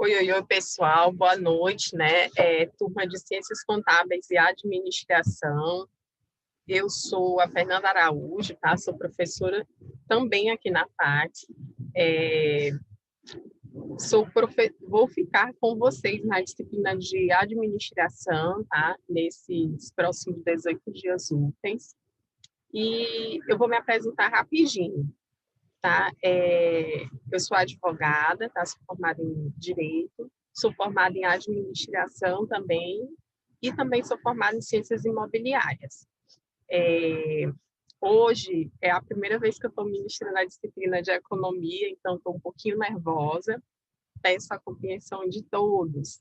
Oi, pessoal, boa noite, né? Turma de Ciências Contábeis e Administração. Eu sou a Fernanda Araújo, tá? Sou professora também aqui na FAC. Vou ficar com vocês na disciplina de Administração, tá? Nesses próximos 18 dias úteis. E eu vou me apresentar rapidinho, tá? Eu sou advogada, tá? Sou formada em Direito, sou formada em Administração também, e também sou formada em Ciências Imobiliárias. Hoje é a primeira vez que eu estou ministrando a disciplina de Economia, então estou um pouquinho nervosa, peço a compreensão de todos.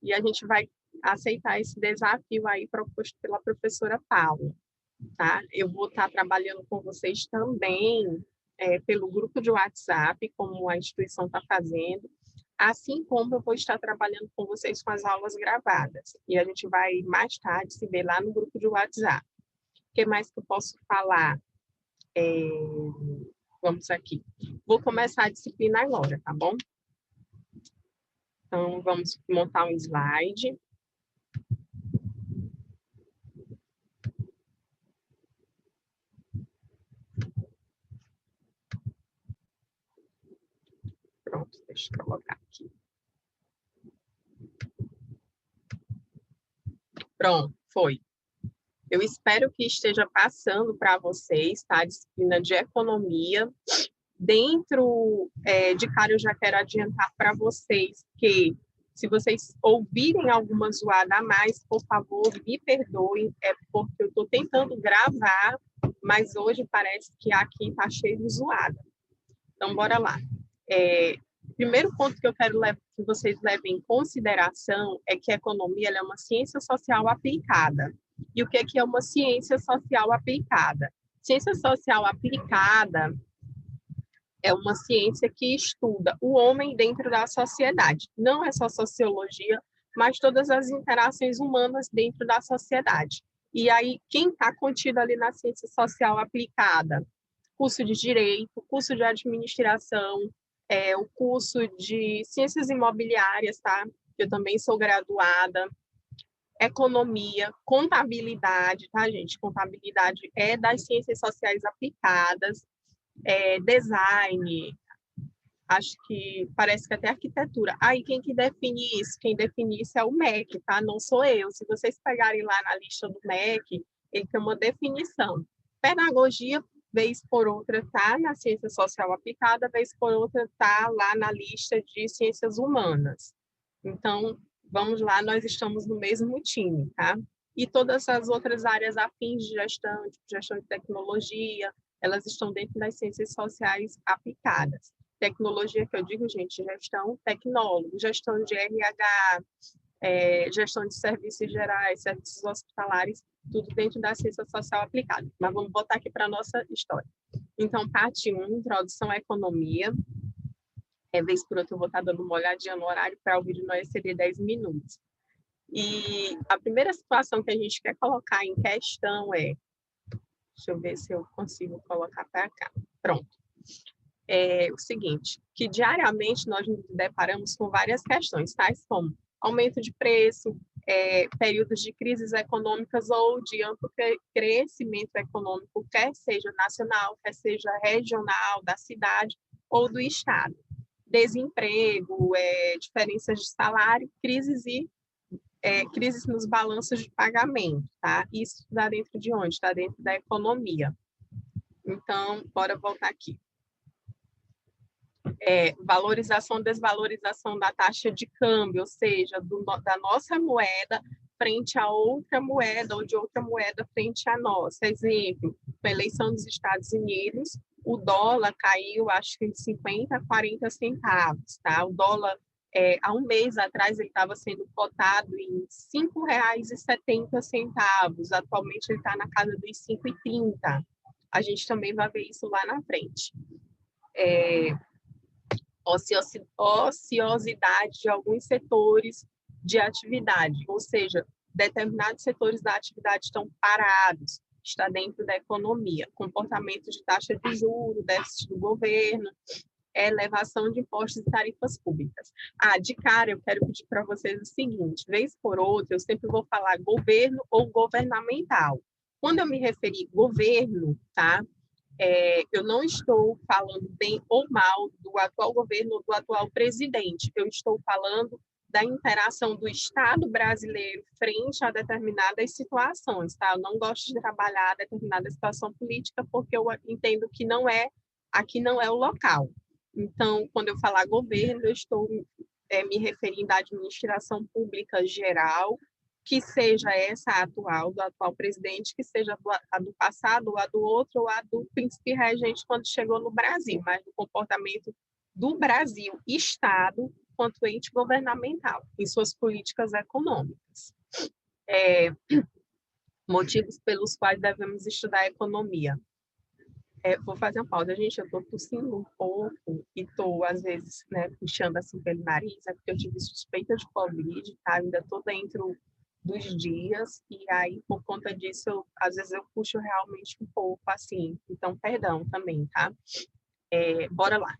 E a gente vai aceitar esse desafio aí proposto pela professora Paula, tá? Eu vou estar trabalhando com vocês também pelo grupo de WhatsApp, como a instituição está fazendo, assim como eu vou estar trabalhando com vocês com as aulas gravadas. E a gente vai mais tarde se ver lá no grupo de WhatsApp. O que mais que eu posso falar? Vamos aqui. Vou começar a disciplina agora, tá bom? Então, vamos montar um slide. Pronto, deixa eu colocar aqui. Pronto, foi. Eu espero que esteja passando para vocês, tá? A disciplina de Economia. Dentro de cara, eu já quero adiantar para vocês que, se vocês ouvirem alguma zoada a mais, por favor, me perdoem, porque eu estou tentando gravar, mas hoje parece que aqui está cheio de zoada. Então, bora lá. Primeiro ponto que eu quero que vocês levem em consideração é que a economia ela é uma ciência social aplicada. E o que é uma ciência social aplicada? Ciência social aplicada é uma ciência que estuda o homem dentro da sociedade. Não é só sociologia, mas todas as interações humanas dentro da sociedade. E aí, quem está contido ali na ciência social aplicada? Curso de Direito, curso de Administração, o curso de Ciências Imobiliárias, tá? Eu também sou graduada. Economia, contabilidade, tá, gente? Contabilidade é das ciências sociais aplicadas, design, acho que parece que até arquitetura. Aí quem que define isso? Quem define isso é o MEC, tá? Não sou eu. Se vocês pegarem lá na lista do MEC, ele tem uma definição. Pedagogia, vez por outra, tá na ciência social aplicada, vez por outra, tá lá na lista de ciências humanas. Então, vamos lá, nós estamos no mesmo time, tá? E todas as outras áreas afins de gestão de tecnologia, elas estão dentro das ciências sociais aplicadas. Tecnologia que eu digo, gente, gestão tecnólogo, gestão de RH, gestão de serviços gerais, serviços hospitalares, tudo dentro da ciência social aplicada. Mas vamos botar aqui para a nossa história. Então, parte 1, introdução à economia. Vez por outra eu vou estar dando uma olhadinha no horário para o vídeo não exceder 10 minutos. E a primeira situação que a gente quer colocar em questão deixa eu ver se eu consigo colocar para cá. Pronto. O seguinte, que diariamente nós nos deparamos com várias questões, tais como aumento de preço, períodos de crises econômicas ou de amplo crescimento econômico, quer seja nacional, quer seja regional, da cidade ou do estado. Desemprego, diferenças de salário, crises nos balanços de pagamento, tá? Isso está dentro de onde? Está dentro da economia. Então, bora voltar aqui. Valorização, desvalorização da taxa de câmbio, ou seja, da nossa moeda frente a outra moeda ou de outra moeda frente a nossa. Exemplo, a eleição dos Estados Unidos, o dólar caiu, acho que de 50 a 40 centavos, tá? O dólar, há um mês atrás, ele estava sendo cotado em R$ 5,70, atualmente ele está na casa dos 5,30. A gente também vai ver isso lá na frente. Ociosidade de alguns setores de atividade, ou seja, determinados setores da atividade estão parados, está dentro da economia. Comportamento de taxa de juros, déficit do governo, é elevação de impostos e tarifas públicas. De cara, eu quero pedir para vocês o seguinte, vez por outra, eu sempre vou falar governo ou governamental. Quando eu me referi governo, tá? Eu não estou falando bem ou mal do atual governo ou do atual presidente. Eu estou falando da interação do Estado brasileiro frente a determinadas situações, tá? Eu não gosto de trabalhar determinada situação política porque eu entendo que aqui não é o local. Então, quando eu falar governo, eu estou me referindo à administração pública geral, que seja essa atual, do atual presidente, que seja a do passado, a do outro, ou a do príncipe regente quando chegou no Brasil, mas do comportamento do Brasil, Estado, quanto ente governamental, em suas políticas econômicas. Motivos pelos quais devemos estudar a economia. Vou fazer uma pausa, gente, eu estou tossindo um pouco e estou, às vezes, né, puxando assim pelo nariz, porque eu tive suspeita de Covid, tá? Ainda estou dentro dos dias, e aí, por conta disso, às vezes eu puxo realmente um pouco, assim, então, perdão também, tá? Bora lá.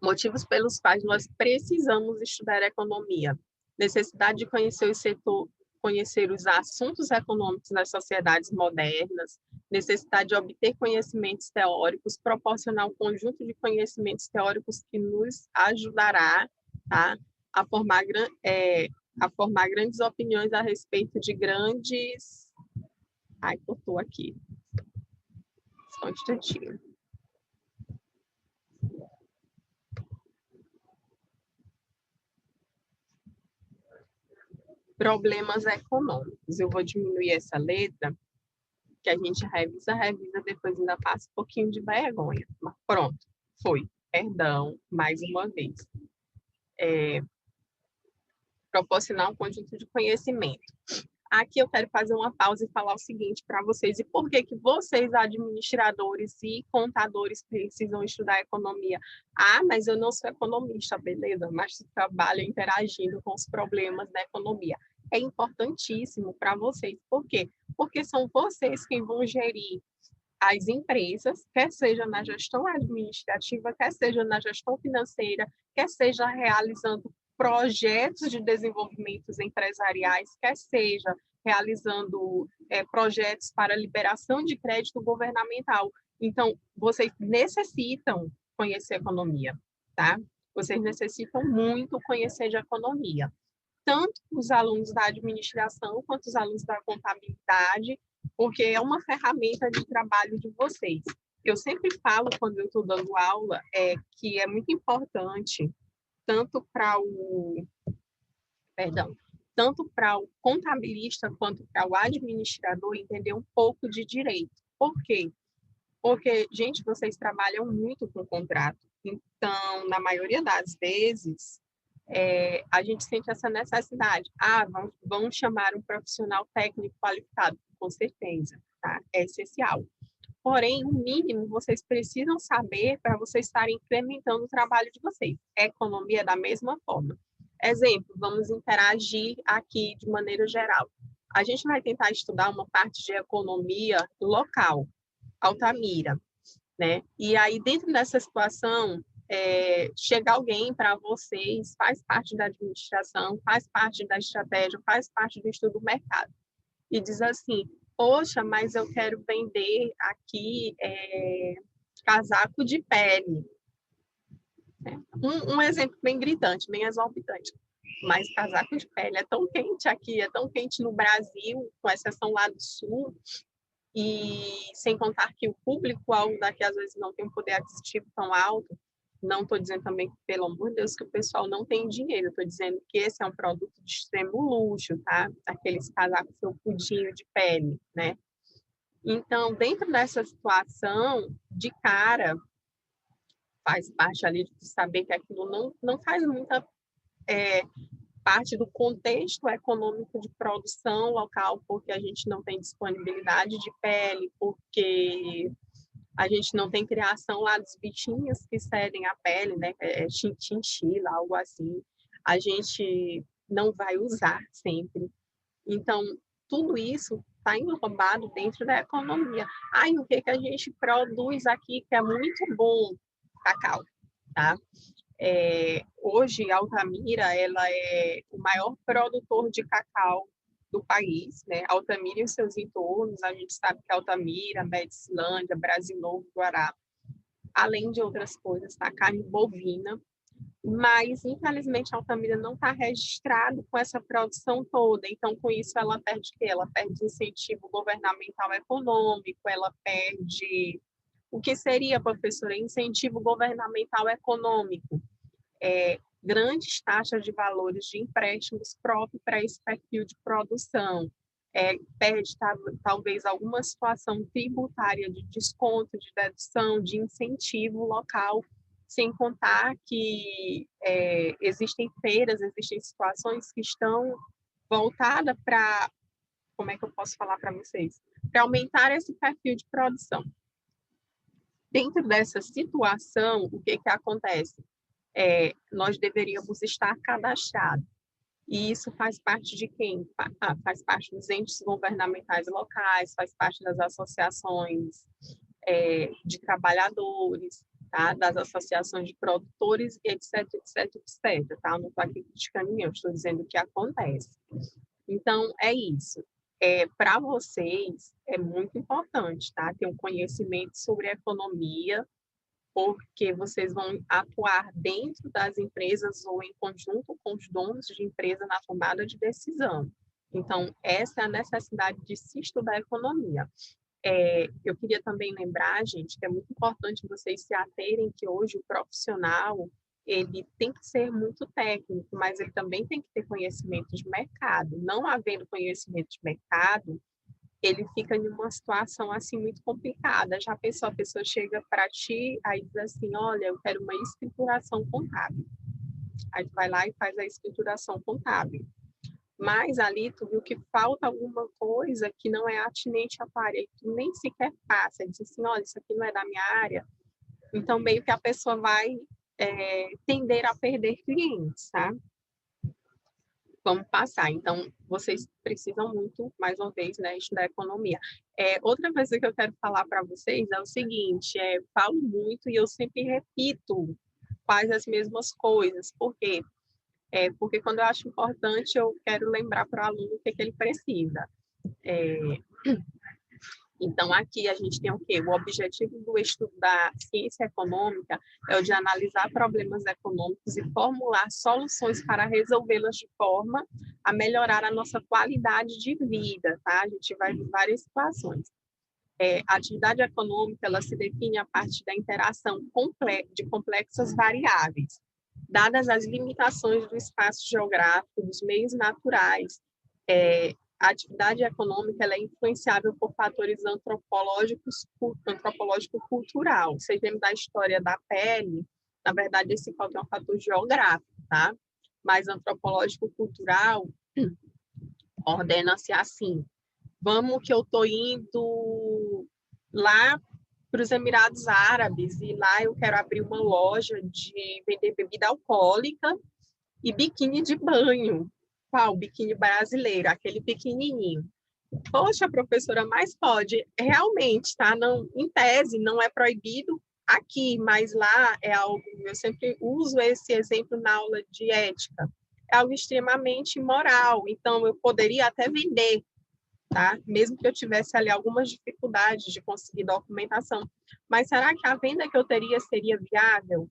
Motivos pelos quais nós precisamos estudar economia. Necessidade de conhecer o setor, conhecer os assuntos econômicos das sociedades modernas, necessidade de obter conhecimentos teóricos, proporcionar um conjunto de conhecimentos teóricos que nos ajudará, tá, a formar grandes opiniões a respeito de grandes... Ai, cortou aqui. Só um instantinho. Problemas econômicos. Eu vou diminuir essa letra, que a gente revisa, depois ainda passa um pouquinho de vergonha. Mas pronto, foi. Perdão, mais uma vez. Proporcionar um conjunto de conhecimento. Aqui eu quero fazer uma pausa e falar o seguinte para vocês. E por que vocês, administradores e contadores, precisam estudar economia? Mas eu não sou economista, beleza? Mas trabalho interagindo com os problemas da economia. É importantíssimo para vocês. Por quê? Porque são vocês quem vão gerir as empresas, quer seja na gestão administrativa, quer seja na gestão financeira, quer seja realizando projetos de desenvolvimento empresariais, quer seja realizando projetos para liberação de crédito governamental. Então, vocês necessitam conhecer economia, tá? Vocês necessitam muito conhecer de economia. Tanto os alunos da administração quanto os alunos da contabilidade, porque é uma ferramenta de trabalho de vocês. Eu sempre falo, quando eu estou dando aula, que é muito importante, tanto para o contabilista quanto para o administrador, entender um pouco de direito. Por quê? Porque, gente, vocês trabalham muito com contrato. Então, na maioria das vezes, a gente sente essa necessidade. Vamos chamar um profissional técnico qualificado, com certeza, tá? É essencial. Porém, o mínimo vocês precisam saber para vocês estarem incrementando o trabalho de vocês. Economia da mesma forma. Exemplo, vamos interagir aqui de maneira geral. A gente vai tentar estudar uma parte de economia local, Altamira, né? E aí, dentro dessa situação, chega alguém para vocês, faz parte da administração, faz parte da estratégia, faz parte do estudo do mercado, e diz assim, poxa, mas eu quero vender aqui casaco de pele. Um exemplo bem gritante, bem exorbitante. Mas casaco de pele é tão quente aqui, é tão quente no Brasil, com exceção lá do Sul, e sem contar que o público-alvo daqui às vezes não tem um poder aquisitivo tão alto. Não estou dizendo também, pelo amor de Deus, que o pessoal não tem dinheiro. Estou dizendo que esse é um produto de extremo luxo, tá? Aqueles casacos felpudinho de pele, né? Então, dentro dessa situação, de cara, faz parte ali de saber que aquilo não faz muita parte do contexto econômico de produção local, porque a gente não tem disponibilidade de pele, porque a gente não tem criação lá dos bichinhos que cedem a pele, né? Chinchila, algo assim. A gente não vai usar sempre. Então, tudo isso está englobado dentro da economia. E o que a gente produz aqui que é muito bom? Cacau. tá? Hoje, Altamira, ela é o maior produtor de cacau do país, né? Altamira e os seus entornos, a gente sabe que Altamira, Medicilândia, Brasil Novo, Guará, além de outras coisas, tá? Carne bovina, mas, infelizmente, a Altamira não está registrada com essa produção toda, então, com isso, ela perde o quê? Ela perde incentivo governamental econômico, ela perde... O que seria, professora, incentivo governamental econômico? Grandes taxas de valores de empréstimos próprios para esse perfil de produção, perde talvez alguma situação tributária de desconto, de dedução, de incentivo local, sem contar que existem feiras, existem situações que estão voltadas para, como é que eu posso falar para vocês? Para aumentar esse perfil de produção. Dentro dessa situação, o que acontece? Nós deveríamos estar cadastrados. E isso faz parte de quem? Faz parte dos entes governamentais locais, faz parte das associações de trabalhadores, tá? Das associações de produtores, etc, etc, etc. Tá? Eu não estou aqui criticando ninguém, eu estou dizendo o que acontece. Então, é isso. Para vocês, é muito importante, tá? Ter um conhecimento sobre a economia, porque vocês vão atuar dentro das empresas ou em conjunto com os donos de empresa na tomada de decisão. Então, essa é a necessidade de se estudar a economia. Eu queria também lembrar, gente, que é muito importante vocês se aterem que hoje o profissional ele tem que ser muito técnico, mas ele também tem que ter conhecimento de mercado. Não havendo conhecimento de mercado, ele fica em uma situação assim muito complicada. Já pensou, a pessoa chega para ti, aí diz assim, olha, eu quero uma escrituração contábil. Aí tu vai lá e faz a escrituração contábil. Mas ali tu viu que falta alguma coisa que não é atinente à tua área, e tu nem sequer passa, diz assim, olha, isso aqui não é da minha área. Então, meio que a pessoa vai tender a perder clientes, tá? Vamos passar. Então, vocês precisam muito, mais uma vez, né, estudar economia. Outra coisa que eu quero falar para vocês é o seguinte, falo muito e eu sempre repito quase as mesmas coisas. Por quê? Porque quando eu acho importante, eu quero lembrar para o aluno o que ele precisa. Então, aqui a gente tem o quê? O objetivo do estudo da ciência econômica é o de analisar problemas econômicos e formular soluções para resolvê-las de forma a melhorar a nossa qualidade de vida, tá? A gente vai ver várias situações. A atividade econômica, ela se define a partir da interação de complexas variáveis, dadas as limitações do espaço geográfico, dos meios naturais, a atividade econômica ela é influenciável por fatores antropológico-cultural. Vocês lembram da história da pele? Na verdade, esse fator é um fator geográfico, tá? Mas antropológico-cultural ordena-se assim. Vamos que eu estou indo lá para os Emirados Árabes e lá eu quero abrir uma loja de vender bebida alcoólica e biquíni de banho. Qual? Biquíni brasileiro, aquele pequenininho. Poxa, professora, mas pode. Realmente, tá? Não, em tese, não é proibido aqui, mas lá é algo, eu sempre uso esse exemplo na aula de ética, é algo extremamente imoral, então eu poderia até vender, tá? Mesmo que eu tivesse ali algumas dificuldades de conseguir documentação, mas será que a venda que eu teria seria viável?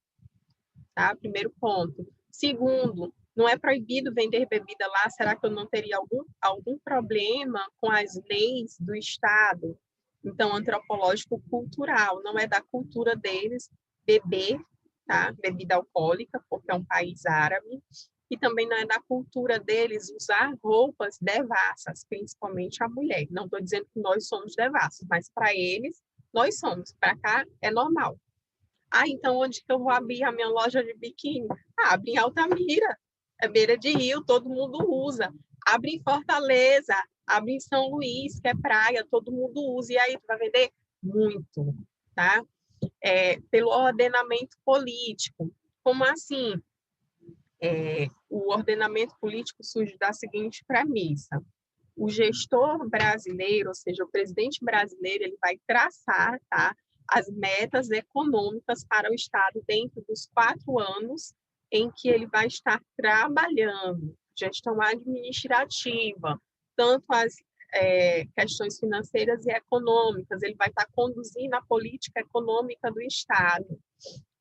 Tá? Primeiro ponto. Segundo, não é proibido vender bebida lá, será que eu não teria algum problema com as leis do Estado? Então, antropológico-cultural, não é da cultura deles beber, tá? Bebida alcoólica, porque é um país árabe, e também não é da cultura deles usar roupas devassas, principalmente a mulher. Não estou dizendo que nós somos devassos, mas para eles, nós somos. Para cá, é normal. Então onde que eu vou abrir a minha loja de biquíni? Abre em Altamira, é beira de rio, todo mundo usa. Abre em Fortaleza, abre em São Luís, que é praia, todo mundo usa. E aí, tu vai vender? Muito, tá? Pelo ordenamento político. Como assim? O ordenamento político surge da seguinte premissa. O gestor brasileiro, ou seja, o presidente brasileiro, ele vai traçar, tá, as metas econômicas para o Estado dentro dos 4 anos em que ele vai estar trabalhando, gestão administrativa, tanto as questões financeiras e econômicas, ele vai estar conduzindo a política econômica do Estado.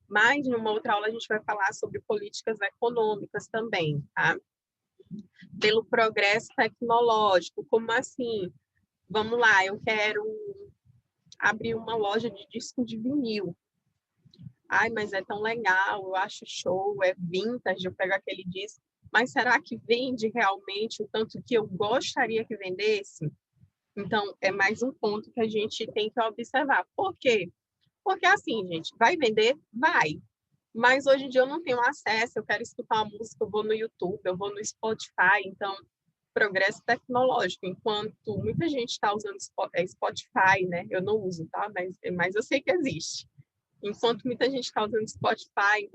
Mas, numa outra aula, a gente vai falar sobre políticas econômicas também, tá? Pelo progresso tecnológico, como assim? Vamos lá, eu quero abrir uma loja de disco de vinil. Ai, mas é tão legal, eu acho show, é vintage, eu pego aquele disco. Mas será que vende realmente o tanto que eu gostaria que vendesse? Então, é mais um ponto que a gente tem que observar. Por quê? Porque assim, gente, vai vender? Vai. Mas hoje em dia eu não tenho acesso, eu quero escutar uma música, eu vou no YouTube, eu vou no Spotify, então, progresso tecnológico, enquanto muita gente está usando Spotify, né? Eu não uso, tá? Mas eu sei que existe. Enquanto muita gente está usando Spotify,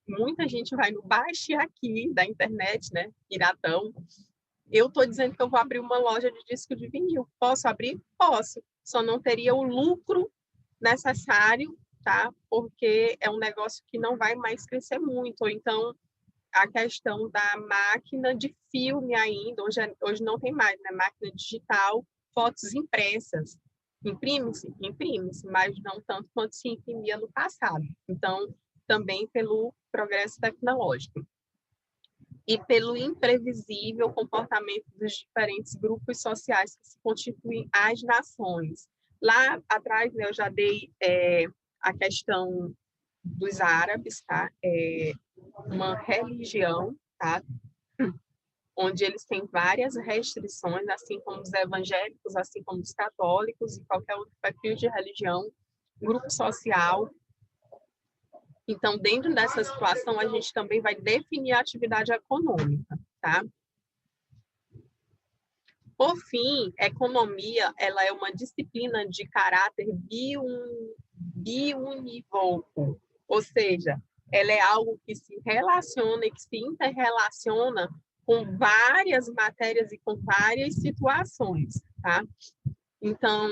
muita gente vai no Baixe Aqui da internet, né? Piratão. Eu estou dizendo que eu vou abrir uma loja de disco de vinil. Posso abrir? Posso. Só não teria o lucro necessário, tá? Porque é um negócio que não vai mais crescer muito. Ou então, a questão da máquina de filme ainda, hoje não tem mais, né? Máquina digital, fotos impressas. Imprime-se, mas não tanto quanto se imprimia no passado. Então, também pelo progresso tecnológico e pelo imprevisível comportamento dos diferentes grupos sociais que se constituem as nações. Lá atrás, né, eu já dei a questão dos árabes, tá? Uma religião, tá? Onde eles têm várias restrições, assim como os evangélicos, assim como os católicos e qualquer outro perfil de religião, grupo social. Então, dentro dessa situação, a gente também vai definir a atividade econômica, tá? Por fim, economia, ela é uma disciplina de caráter biunívoco, ou seja, ela é algo que se relaciona e que se interrelaciona com várias matérias e com várias situações, tá? Então,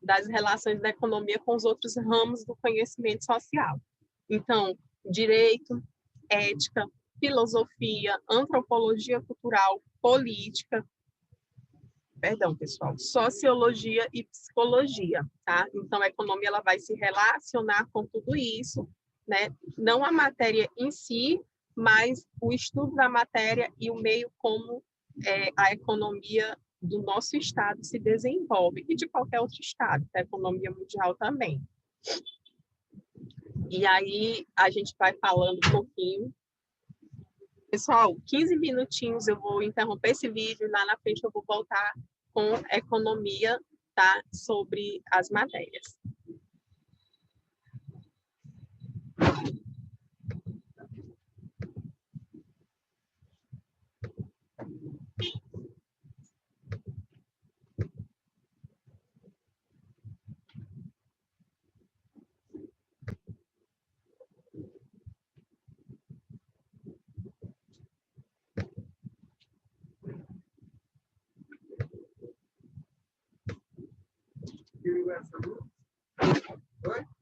das relações da economia com os outros ramos do conhecimento social. Então, direito, ética, filosofia, antropologia cultural, política, pessoal, sociologia e psicologia, tá? Então, a economia ela vai se relacionar com tudo isso, né? Não a matéria em si, mas o estudo da matéria e o meio como a economia do nosso estado se desenvolve, e de qualquer outro estado, da economia mundial também. E aí, a gente vai falando um pouquinho. Pessoal, 15 minutinhos eu vou interromper esse vídeo, lá na frente eu vou voltar com economia, tá? Sobre as matérias. Oi?